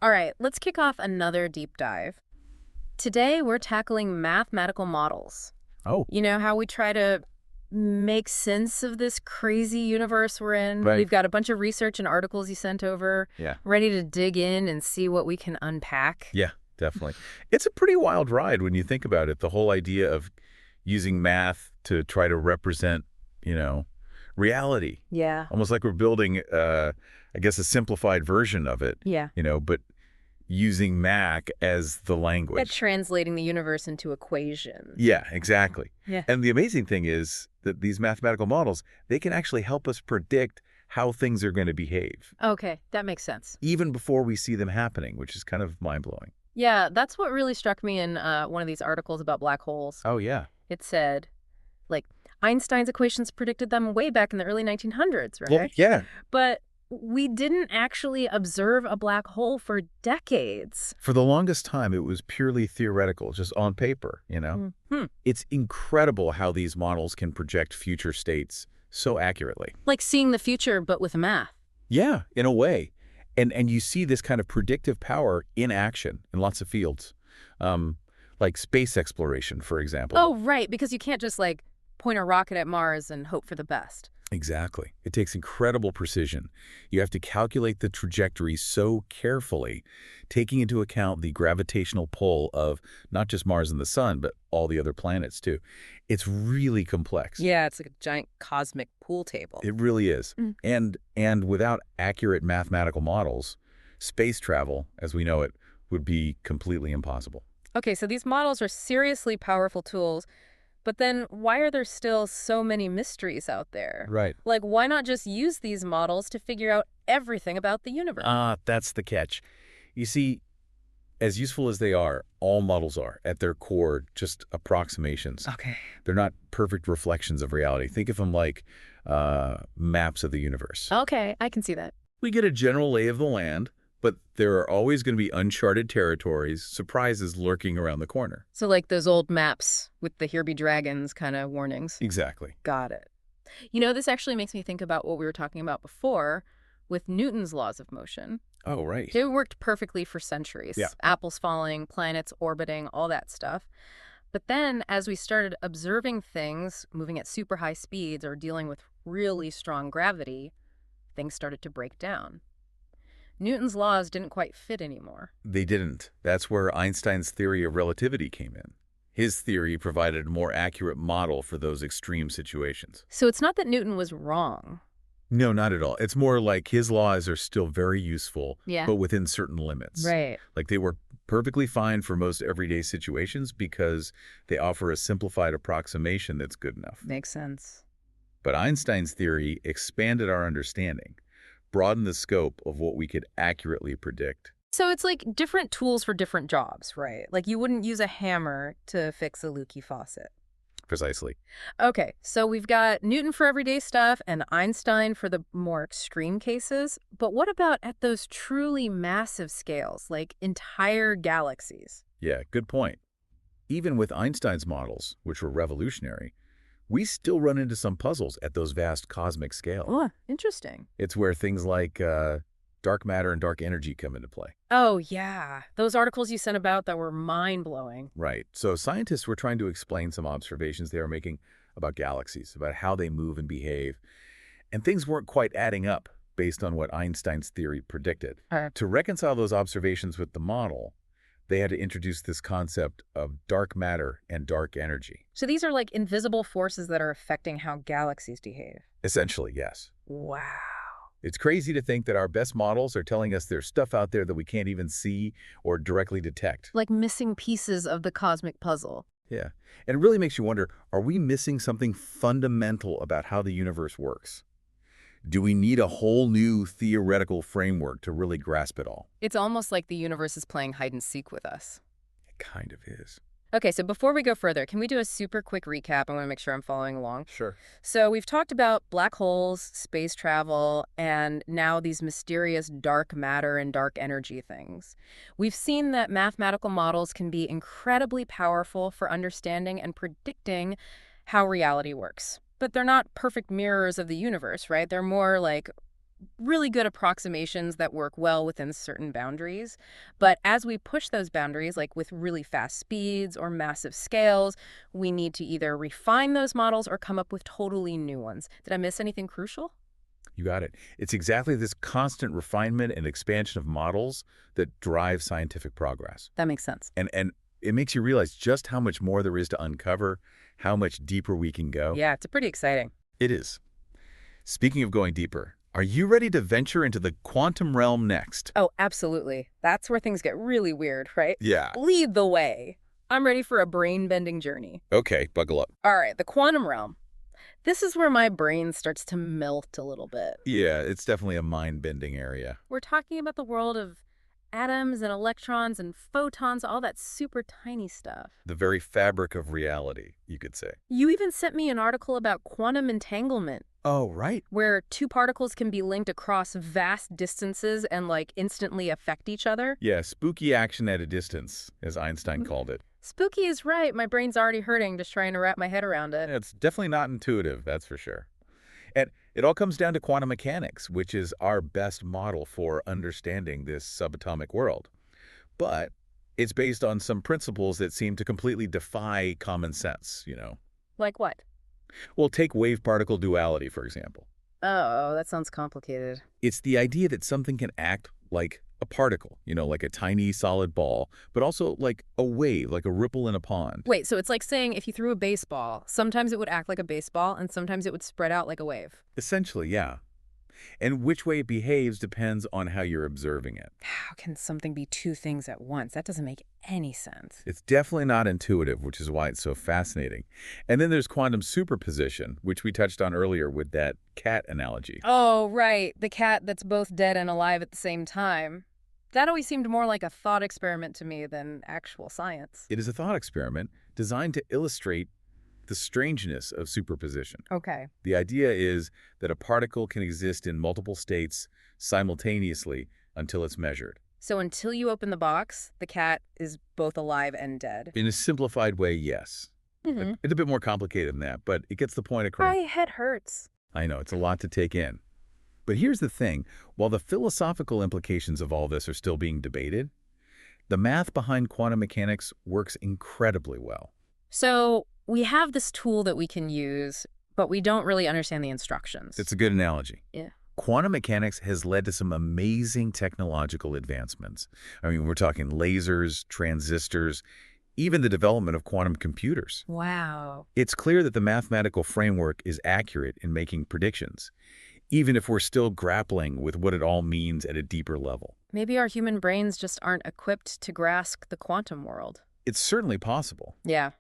All right, let's kick off another deep dive. Today, we're tackling mathematical models. Oh, You know how we try to make sense of this crazy universe we're in? right. We've got a bunch of research and articles you sent over, Yeah. ready to dig in and see what we can unpack. Yeah, definitely. It's a pretty wild ride when you think about it. The whole idea of using math to try to represent, you know, reality. Yeah. Almost like we're building, I guess, a simplified version of it, Yeah. but using Mac as the Yeah, language. translating the universe into equations. Yeah, exactly. Yeah. And the amazing thing is that these mathematical models, they can actually help us predict how things are going to behave, Okay, that makes sense. even before we see them happening, which is kind of mind-blowing. Yeah, that's what really struck me in one of these articles about black holes. Oh, yeah. It said, like, Einstein's equations predicted them way back in the early 1900s, Well, right? yeah. But we didn't actually observe a black hole for decades. For the longest time, it was purely theoretical, just on paper. Hmm. It's incredible how these models can project future states so accurately. Like seeing the future, but with math. Yeah, in a way. And you see this kind of predictive power in action in lots of fields, um, like space exploration, for example. Oh, right, because you can't just, like, point a rocket at Mars and hope for the best. Exactly. It takes incredible precision. You have to calculate the trajectory so carefully, taking into account the gravitational pull of not just Mars and the Sun, but all the other planets too. It's really complex. Yeah, it's like a giant cosmic pool table. It really is. Mm. And without accurate mathematical models, space travel, as we know it, would be completely impossible. Okay, so these models are seriously powerful tools, but then why are there still so many mysteries out there? Right. Like, why not just use these models to figure out everything about the universe? That's the catch. You see, as useful as they are, all models are, at their core, just approximations. Okay. They're not perfect reflections of reality. Think of them like maps of the universe. Okay, I can see that. We get a general lay of the land, but there are always going to be uncharted territories, surprises lurking around the corner. So like those old maps with the here be dragons kind of warnings. Exactly. Got it. You know, this actually makes me think about what we were talking about before with Newton's laws of motion. Oh, right. It worked perfectly for centuries. Yeah. Apples falling, planets orbiting, all that stuff. But then as we started observing things moving at super high speeds or dealing with really strong gravity, things started to break down. Newton's laws didn't quite fit anymore. They didn't. That's where Einstein's theory of relativity came in. His theory provided a more accurate model for those extreme situations. So it's not that Newton was wrong. No, not at all. It's more like his laws are still very useful, Yeah. but within certain limits. Right. Like they work perfectly fine for most everyday situations because they offer a simplified approximation that's good enough. Makes sense. But Einstein's theory expanded our understanding, broadened the scope of what we could accurately predict. So it's like different tools for different jobs, right? Like you wouldn't use a hammer to fix a leaky faucet. Precisely. Okay, so we've got Newton for everyday stuff and Einstein for the more extreme cases. But what about at those truly massive scales, like entire galaxies? Yeah, good point. Even with Einstein's models, which were revolutionary, we still run into some puzzles at those vast cosmic scales. Oh, interesting. It's where things like dark matter and dark energy come into play. Oh, yeah. Those articles you sent about that were mind-blowing. Right. So scientists were trying to explain some observations they were making about galaxies, about how they move and behave. And things weren't quite adding up based on what Einstein's theory predicted. To reconcile those observations with the model, they had to introduce this concept of dark matter and dark energy. So these are like invisible forces that are affecting how galaxies behave. Essentially, yes. Wow. It's crazy to think that our best models are telling us there's stuff out there that we can't even see or directly detect. Like missing pieces of the cosmic puzzle. Yeah. And it really makes you wonder, are we missing something fundamental about how the universe works? Do we need a whole new theoretical framework to really grasp it all? It's almost like the universe is playing hide and seek with us. It kind of is. Okay, so before we go further, can we do a super quick recap? I want to make sure I'm following along. Sure. So we've talked about black holes, space travel, and now these mysterious dark matter and dark energy things. We've seen that mathematical models can be incredibly powerful for understanding and predicting how reality works. But they're not perfect mirrors of the universe, right? They're more like really good approximations that work well within certain boundaries. But as we push those boundaries, like with really fast speeds or massive scales, we need to either refine those models or come up with totally new ones. Did I miss anything crucial? You got it. It's exactly this constant refinement and expansion of models that drive scientific progress. That makes sense. And it makes you realize just how much more there is to uncover, how much deeper we can go. Yeah, it's pretty exciting. It is. Speaking of going deeper, are you ready to venture into the quantum realm next? Oh, absolutely. That's where things get really weird, right? Yeah. Lead the way. I'm ready for a brain-bending journey. Okay, buckle up. All right, the quantum realm. This is where my brain starts to melt a little bit. Yeah, it's definitely a mind-bending area. We're talking about the world of atoms and electrons and photons, all that super tiny stuff. The very fabric of reality, you could say. You even sent me an article about quantum entanglement, Oh, right. where two particles can be linked across vast distances and like instantly affect each other. Yeah, spooky action at a distance, as Einstein called it. Spooky is right. My brain's already hurting just trying to wrap my head around it. It's definitely not intuitive, that's for sure. And it all comes down to quantum mechanics, which is our best model for understanding this subatomic world. But it's based on some principles that seem to completely defy common sense. Like what? Well, take wave-particle duality, for example. Oh, that sounds complicated. It's the idea that something can act like a particle, like a tiny solid ball, but also like a wave, like a ripple in a pond. Wait, so it's like saying if you threw a baseball, sometimes it would act like a baseball and sometimes it would spread out like a wave. Essentially, yeah. And which way it behaves depends on how you're observing it. How can something be two things at once? That doesn't make any sense. It's definitely not intuitive, which is why it's so fascinating. And then there's quantum superposition, which we touched on earlier with that cat analogy. Oh, right. The cat that's both dead and alive at the same time. That always seemed more like a thought experiment to me than actual science. It is a thought experiment designed to illustrate the strangeness of superposition. Okay. The idea is that a particle can exist in multiple states simultaneously until it's measured. So until you open the box, the cat is both alive and dead. In a simplified way, yes. Mm-hmm. It's a bit more complicated than that, but it gets the point across. My head hurts. I know, it's a lot to take in. But here's the thing. While the philosophical implications of all this are still being debated, the math behind quantum mechanics works incredibly well. So we have this tool that we can use, but we don't really understand the instructions. It's a good analogy. Yeah. Quantum mechanics has led to some amazing technological advancements. I mean, we're talking lasers, transistors, even the development of quantum computers. Wow. It's clear that the mathematical framework is accurate in making predictions, even if we're still grappling with what it all means at a deeper level. Maybe our human brains just aren't equipped to grasp the quantum world. It's certainly possible. Yeah.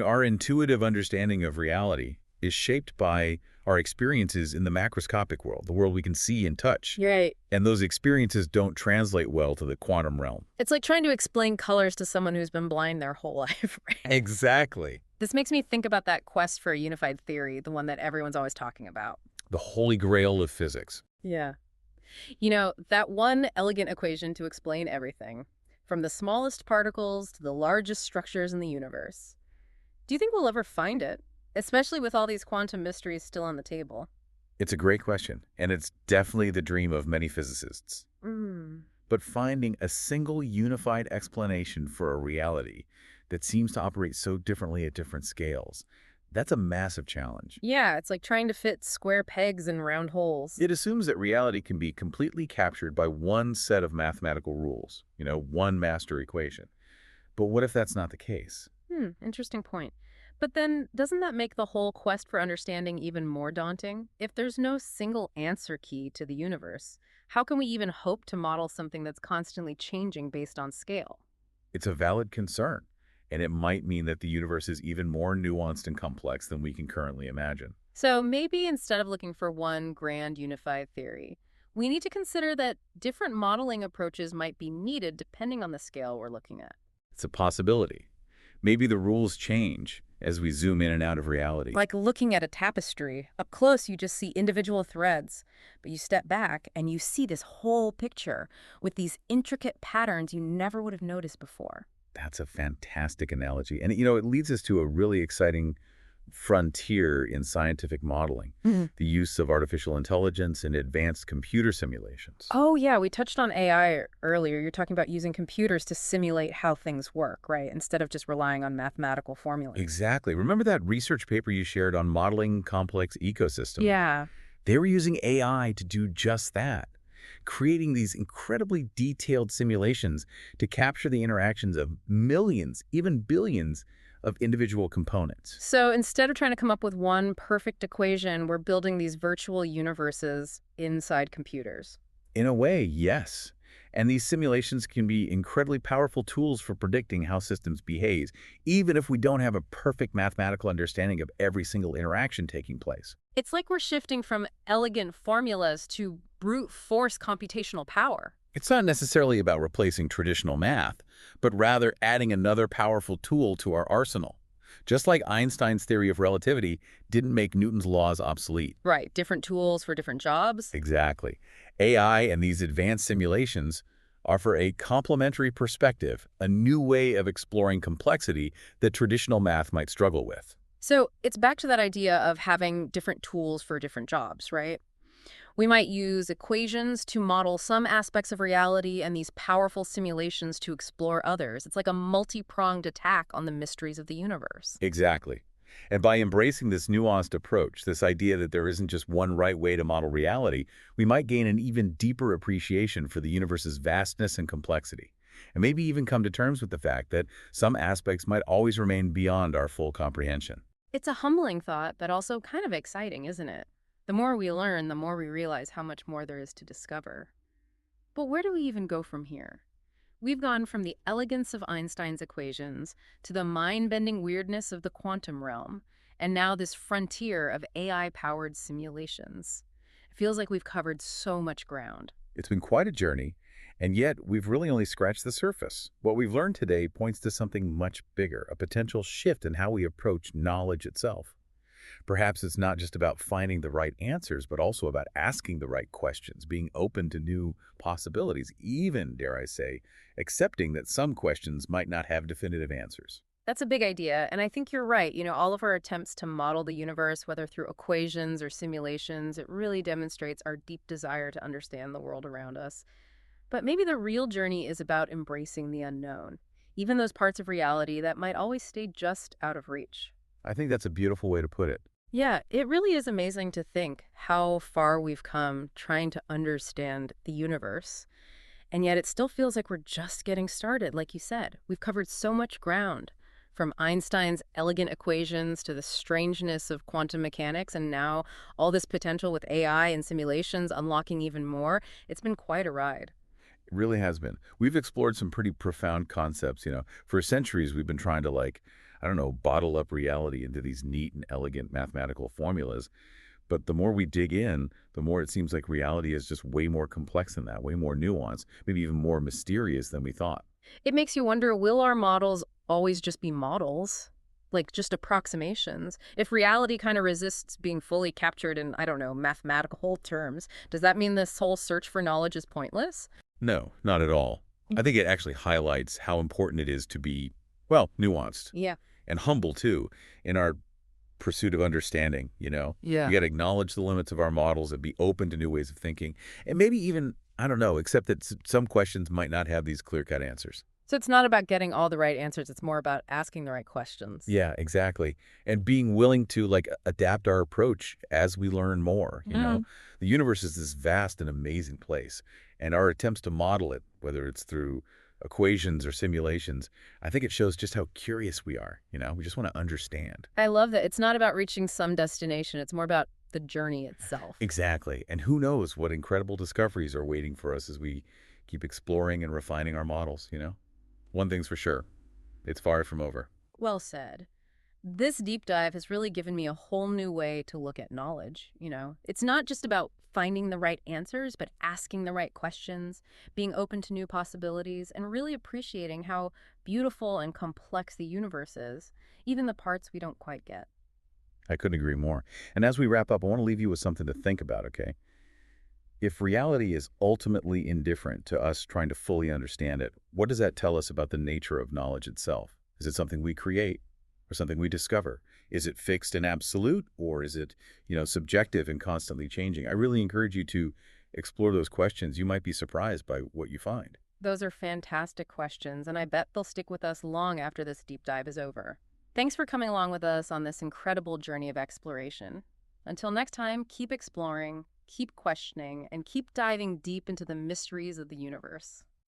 Our intuitive understanding of reality is shaped by our experiences in the macroscopic world, the world we can see and touch. You're right. And those experiences don't translate well to the quantum realm. It's like trying to explain colors to someone who's been blind their whole life, right? Exactly. This makes me think about that quest for a unified theory, the one that everyone's always talking about. The holy grail of physics. Yeah. That one elegant equation to explain everything, from the smallest particles to the largest structures in the universe. Do you think we'll ever find it, especially with all these quantum mysteries still on the table? It's a great question, and it's definitely the dream of many physicists. But finding a single unified explanation for a reality that seems to operate so differently at different scales, that's a massive challenge. Yeah, it's like trying to fit square pegs in round holes. It assumes that reality can be completely captured by one set of mathematical rules, one master equation. But what if that's not the case? Interesting point. But then, doesn't that make the whole quest for understanding even more daunting? If there's no single answer key to the universe, how can we even hope to model something that's constantly changing based on scale? It's a valid concern, and it might mean that the universe is even more nuanced and complex than we can currently imagine. So maybe instead of looking for one grand unified theory, we need to consider that different modeling approaches might be needed depending on the scale we're looking at. It's a possibility. Maybe the rules change as we zoom in and out of reality. Like looking at a tapestry. Up close, you just see individual threads, but you step back and you see this whole picture with these intricate patterns you never would have noticed before. That's a fantastic analogy. And it leads us to a really exciting frontier in scientific modeling, Mhm. the use of artificial intelligence and advanced computer simulations. Oh, yeah, we touched on AI earlier. You're talking about using computers to simulate how things work, right? Instead of just relying on mathematical formulas. Exactly. Remember that research paper you shared on modeling complex ecosystem? Yeah. They were using AI to do just that, creating these incredibly detailed simulations to capture the interactions of millions, even billions, of individual components. So instead of trying to come up with one perfect equation, we're building these virtual universes inside computers. In a way, yes. And these simulations can be incredibly powerful tools for predicting how systems behave, even if we don't have a perfect mathematical understanding of every single interaction taking place. It's like we're shifting from elegant formulas to brute force computational power. It's not necessarily about replacing traditional math, but rather adding another powerful tool to our arsenal. Just like Einstein's theory of relativity didn't make Newton's laws obsolete. Right, different tools for different jobs. Exactly. AI and these advanced simulations offer a complementary perspective, a new way of exploring complexity that traditional math might struggle with. So it's back to that idea of having different tools for different jobs, right? We might use equations to model some aspects of reality and these powerful simulations to explore others. It's like a multi-pronged attack on the mysteries of the universe. Exactly. And by embracing this nuanced approach, this idea that there isn't just one right way to model reality, we might gain an even deeper appreciation for the universe's vastness and complexity, and maybe even come to terms with the fact that some aspects might always remain beyond our full comprehension. It's a humbling thought, but also kind of exciting, isn't it? The more we learn, the more we realize how much more there is to discover. But where do we even go from here? We've gone from the elegance of Einstein's equations to the mind-bending weirdness of the quantum realm, and now this frontier of AI-powered simulations. It feels like we've covered so much ground. It's been quite a journey, and yet we've really only scratched the surface. What we've learned today points to something much bigger, a potential shift in how we approach knowledge itself. Perhaps it's not just about finding the right answers, but also about asking the right questions, being open to new possibilities, even, dare I say, accepting that some questions might not have definitive answers. That's a big idea, and I think you're right. All of our attempts to model the universe, whether through equations or simulations, it really demonstrates our deep desire to understand the world around us. But maybe the real journey is about embracing the unknown, even those parts of reality that might always stay just out of reach. I think that's a beautiful way to put it. Yeah, it really is amazing to think how far we've come trying to understand the universe. And yet it still feels like we're just getting started, like you said. We've covered so much ground, from Einstein's elegant equations to the strangeness of quantum mechanics, and now all this potential with AI and simulations unlocking even more. It's been quite a ride. It really has been. We've explored some pretty profound concepts. For centuries, we've been trying to, I don't know, bottle up reality into these neat and elegant mathematical formulas. But the more we dig in, the more it seems like reality is just way more complex than that, way more nuanced, maybe even more mysterious than we thought. It makes you wonder, will our models always just be models? Like just approximations? If reality kind of resists being fully captured in, I don't know, mathematical terms, does that mean this whole search for knowledge is pointless? No, not at all. I think it actually highlights how important it is to be, well, nuanced Yeah. and humble too in our pursuit of understanding. Yeah. We got to acknowledge the limits of our models and be open to new ways of thinking. And maybe even, I don't know, accept that some questions might not have these clear-cut answers. So it's not about getting all the right answers. It's more about asking the right questions. Yeah, exactly. And being willing to adapt our approach as we learn more. Mm. The universe is this vast and amazing place, and our attempts to model it, whether it's through equations or simulations, I think it shows just how curious we are. We just want to understand. I love that. It's not about reaching some destination. It's more about the journey itself. Exactly. And who knows what incredible discoveries are waiting for us as we keep exploring and refining our models. One thing's for sure, it's far from over. Well said. This deep dive has really given me a whole new way to look at knowledge. It's not just about finding the right answers, but asking the right questions, being open to new possibilities, and really appreciating how beautiful and complex the universe is, even the parts we don't quite get. I couldn't agree more. And as we wrap up, I want to leave you with something to think about, okay? If reality is ultimately indifferent to us trying to fully understand it, what does that tell us about the nature of knowledge itself? Is it something we create or something we discover? Is it fixed and absolute, or is it, subjective and constantly changing? I really encourage you to explore those questions. You might be surprised by what you find. Those are fantastic questions, and I bet they'll stick with us long after this deep dive is over. Thanks for coming along with us on this incredible journey of exploration. Until next time, keep exploring, keep questioning, and keep diving deep into the mysteries of the universe.